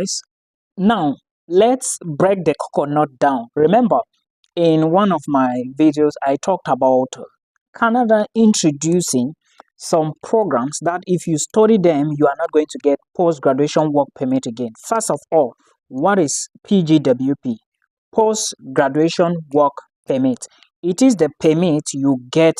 guys, now let's break the coconut down. Remember, in one of my videos I talked about Canada introducing some programs that if you study them you are not going to get post-graduation work permit again. First of all, what is Pgwp? Post-graduation work permit. It is the permit you get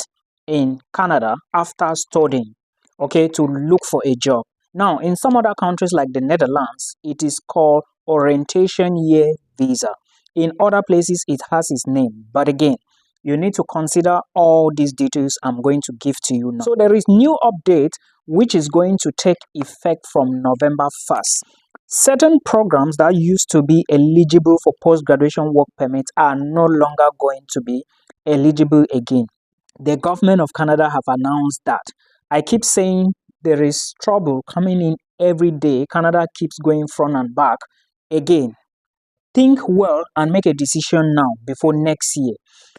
in Canada after studying, okay, to look for a job. Now, in some other countries like the Netherlands, it is called orientation year visa. In other places, it has its name. But again, you need to consider all these details I'm going to give to you now. So there is new update which is going to take effect from November 1st. Certain programs that used to be eligible for post-graduation work permits are no longer going to be eligible again. The government of Canada have announced that. I keep saying there is trouble coming in every day. Canada keeps going front and back. Again, think well and make a decision now before next year.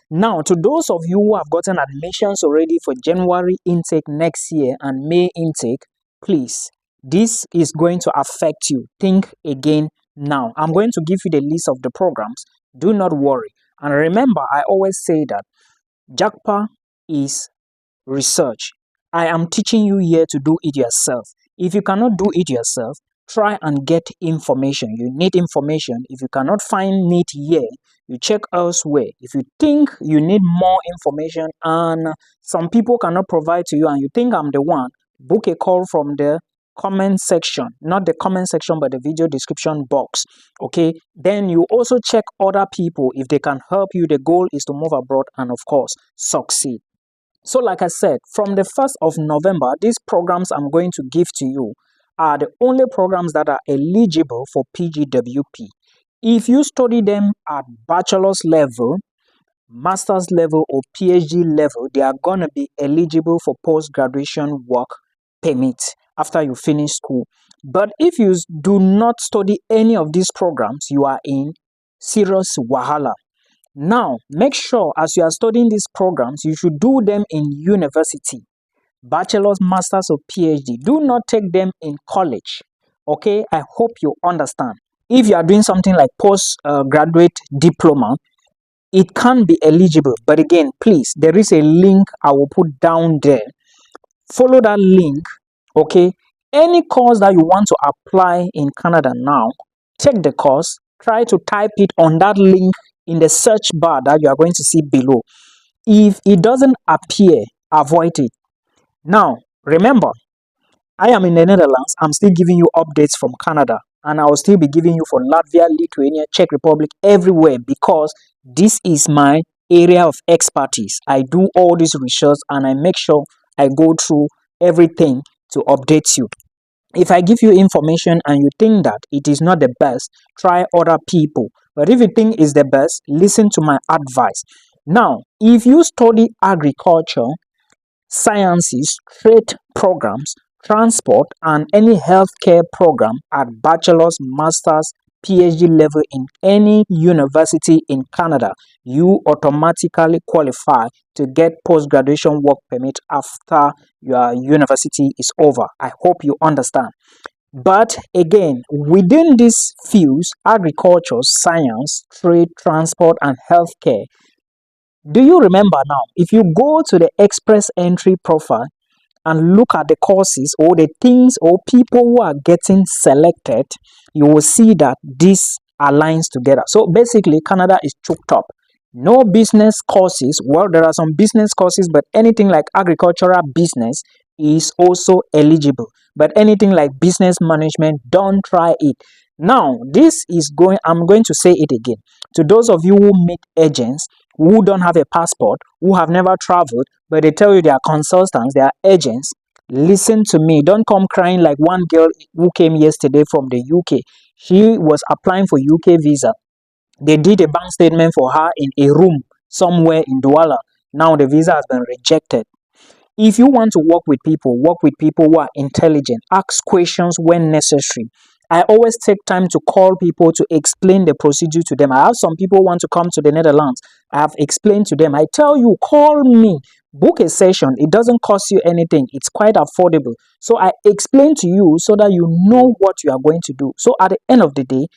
Now, to those of you who have gotten admissions already for January intake next year and May intake, please, this is going to affect you. Think again now. I'm going to give you the list of the programs. Do not worry. And remember, I always say that JACPA is research. I am teaching you here to do it yourself. If you cannot do it yourself, try and get information. You need information. If you cannot find it here, you check elsewhere. If you think you need more information and some people cannot provide to you and you think I'm the one, book a call from the comment section, not the comment section but the video description box. Okay, then you also check other people if they can help you. The goal is to move abroad and of course succeed. So like I said, from the 1st of November, these programs I'm going to give to you are the only programs that are eligible for Pgwp. If you study them at bachelor's level, master's level or PhD level, they are going to be eligible for post-graduation work permit after you finish school. But if you do not study any of these programs, you are in serious wahala. Now, make sure as you are studying these programs, you should do them in university. Bachelor's, master's, or PhD. Do not take them in college. Okay, I hope you understand. If you are doing something like postgraduate diploma, it can be eligible. But again, please, there is a link I will put down there. Follow that link. Okay, any course that you want to apply in Canada now, take the course. Try to type it on that link in the search bar that you are going to see below. If it doesn't appear, avoid it. Now, remember, I am in the Netherlands. I'm still giving you updates from Canada, and I will still be giving you for Latvia, Lithuania, Czech Republic, everywhere, because this is my area of expertise. I do all this research and I make sure I go through everything to update you. If I give you information and you think that it is not the best, try other people. But if you think it's the best, listen to my advice. Now, if you study agriculture, sciences, trade programs, transport, and any healthcare program at bachelor's, master's, PhD level in any university in Canada, you automatically qualify to get post-graduation work permit after your university is over. I hope you understand. But again, within these fields, agriculture, science, trade, transport, and healthcare, do you remember now, if you go to the express entry profile and look at the courses or the things or people who are getting selected, you will see that this aligns together. So basically, Canada is choked up. No business courses. Well, there are some business courses, but anything like agricultural business is also eligible. But anything like business management, don't try it. Now, this is going, I'm going to say it again. To those of you who meet agents who don't have a passport, who have never traveled, but they tell you they are consultants, they are agents, listen to me. Don't come crying like one girl who came yesterday from the UK. She was applying for UK visa. They did a bank statement for her in a room somewhere in Douala. Now the visa has been rejected. If you want to work with people who are intelligent. Ask questions when necessary. I always take time to call people to explain the procedure to them. I have some people who want to come to the Netherlands. I have explained to them. I tell you, call me. book a session. It doesn't cost you anything. It's quite affordable. So I explain to you so that you know what you are going to do. So at the end of the day,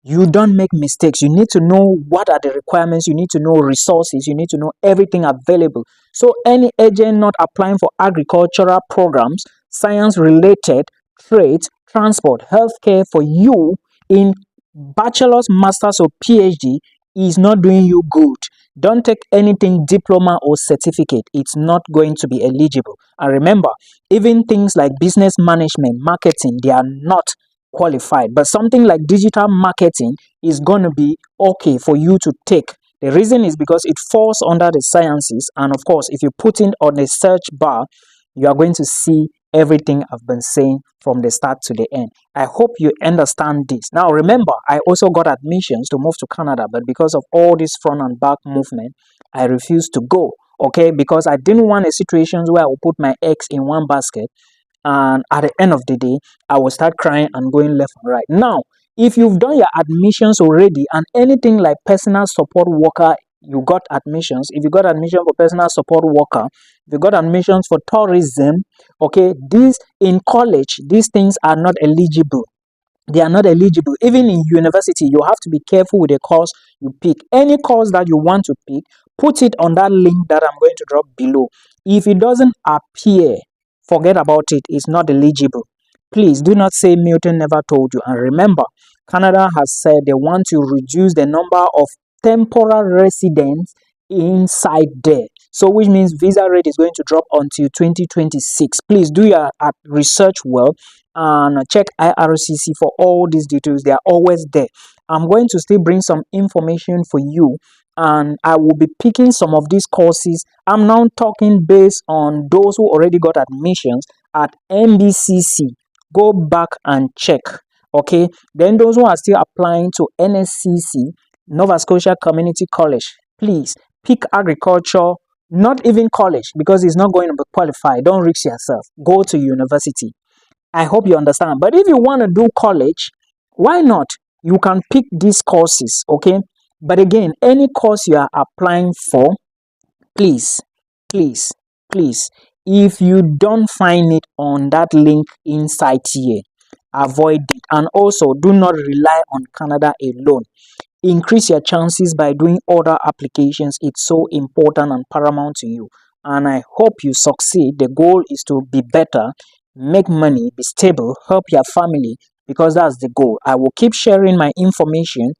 you don't make mistakes. You need to know what are the requirements. You need to know resources. You need to know everything available. So any agent not applying for agricultural programs, science related, trades, transport, healthcare for you in bachelor's, master's or PhD is not doing you good. Don't take anything diploma or certificate. It's not going to be eligible. And remember, even things like business management, marketing, they are not qualified. But something like digital marketing is going to be okay for you to take. The reason is because it falls under the sciences. And of course, if you put it on the search bar, you are going to see everything I've been saying from the start to the end. I hope you understand this. Now, remember, I also got admissions to move to Canada, but because of all this front and back movement, I refused to go. Okay, because I didn't want a situation where I will put my eggs in one basket, and at the end of the day, I will start crying and going left and right. Now, if you've done your admissions already and anything like personal support worker, you got admissions. If you got admission for personal support worker, if you got admissions for tourism, okay, these in college, these things are not eligible. They are not eligible. Even in university, you have to be careful with the course you pick. Any course that you want to pick, put it on that link that I'm going to drop below. If it doesn't appear, forget about it. It's not eligible. Please do not say Milton never told you. And remember, Canada has said they want to reduce the number of temporal residents inside there. So which means visa rate is going to drop until 2026. Please do your research well and check iRCC for all these details. They are always there. I'm going to still bring some information for you, and I will be picking some of these courses. I'm now talking based on those who already got admissions at MBCC. Go back and check. Okay, then those who are still applying to NSCC, Nova Scotia Community College, please pick agriculture, not even college, because it's not going to be qualified. Don't risk yourself. Go to university. I hope you understand. But if you want to do college, why not? You can pick these courses, okay? But again, any course you are applying for, please, please, please, if you don't find it on that link inside here, avoid it. And also, do not rely on Canada alone. Increase your chances by doing other applications. It's so important and paramount to you. And I hope you succeed. The goal is to be better, make money, be stable, help your family, because that's the goal. I will keep sharing my information,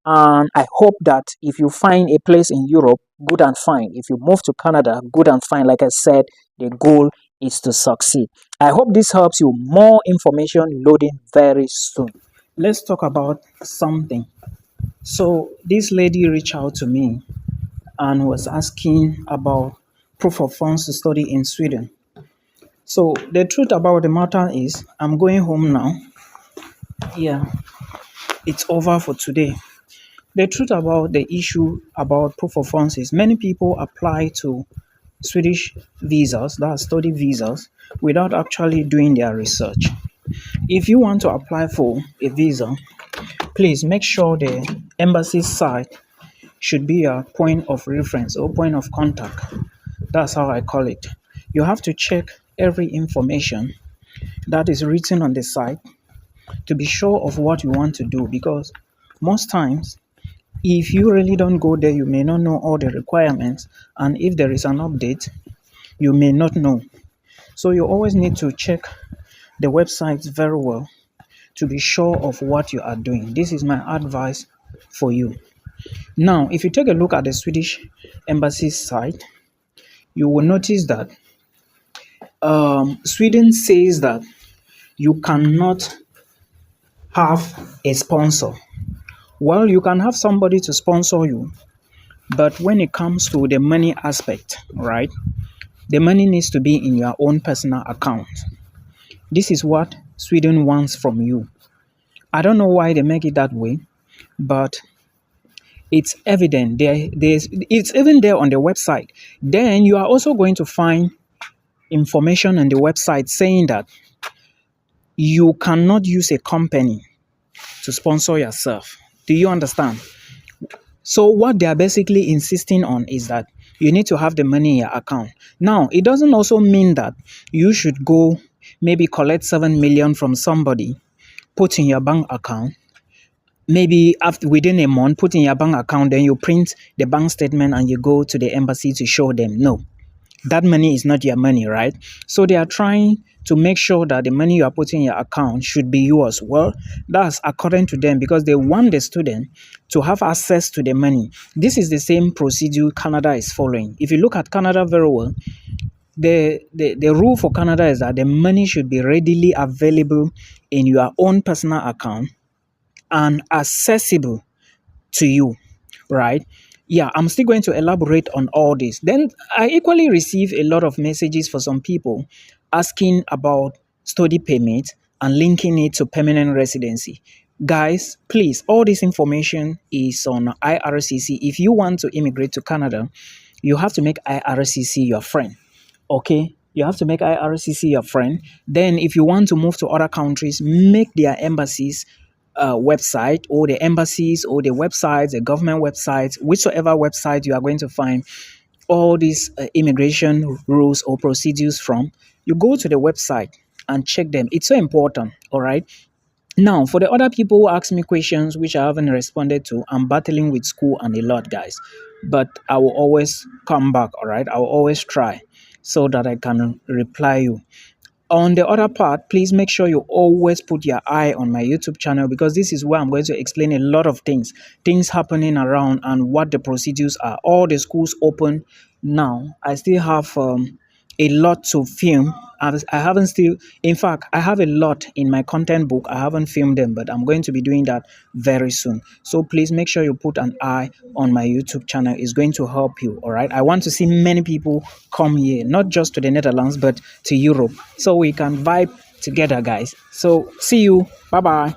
and I hope that if you find a place in Europe, good and fine. If you move to Canada, good and fine. Like I said, the goal is to succeed. I hope this helps you. More information loading very soon. Let's talk about something. So this lady reached out to me and was asking about proof of funds to study in Sweden. So the truth about the matter is I'm going home now. Yeah, it's over for today. The truth about the issue about proof of funds is many people apply to Swedish visas, that's study visas, without actually doing their research. If you want to apply for a visa, please make sure the embassy site should be a point of reference or point of contact. That's how I call it. You have to check every information that is written on the site to be sure of what you want to do, because most times if you really don't go there, you may not know all the requirements, and if there is an update, you may not know. So you always need to check the websites very well to be sure of what you are doing. This is my advice for you. Now, if you take a look at the Swedish embassy site, you will notice that Sweden says that you cannot have a sponsor. Well, you can have somebody to sponsor you, but when it comes to the money aspect, right, the money needs to be in your own personal account. This is what Sweden wants from you. I don't know why they make it that way, but it's evident it's even there on the website. Then you are also going to find information on the website saying that you cannot use a company to sponsor yourself. Do you understand? So what they are basically insisting on is that You need to have the money in your account. Now, it doesn't also mean that you should go maybe collect 7 million from somebody, put in your bank account, maybe after within a month, put in your bank account, then you print the bank statement and you go to the embassy to show them. No, that money is not your money, right? So they are trying to make sure that the money you are putting in your account should be yours. Well, that's according to them because they want the student to have access to the money. This is the same procedure Canada is following. If you look at Canada very well, the rule for Canada is that the money should be readily available in your own personal account and accessible to you, right? Yeah, I'm still going to elaborate on all this. Then I equally receive a lot of messages for some people asking about study permit and linking it to permanent residency. Guys, please, all this information is on iRCC. If you want to immigrate to Canada, you have to make iRCC your friend. Okay, you have to make iRCC your friend. Then if you want to move to other countries, make their embassies website, or the embassies, or the websites, the government websites, whichever website you are going to find all these immigration rules or procedures from. You go to the website and check them. It's so important. All right. Now, for the other people who ask me questions which I haven't responded to, I'm battling with school and a lot, guys. But I will always come back, all right? I will always try so that I can reply you. On the other part, please make sure you always put your eye on my YouTube channel because this is where I'm going to explain a lot of things happening around and what the procedures are. All the schools open now. I still have a lot to film. I haven't still, in fact, I have a lot in my content book. I haven't filmed them, but I'm going to be doing that very soon. So please make sure you put an eye on my YouTube channel. It's going to help you. All right. I want to see many people come here, not just to the Netherlands, but to Europe, so we can vibe together, guys. So see you. Bye bye.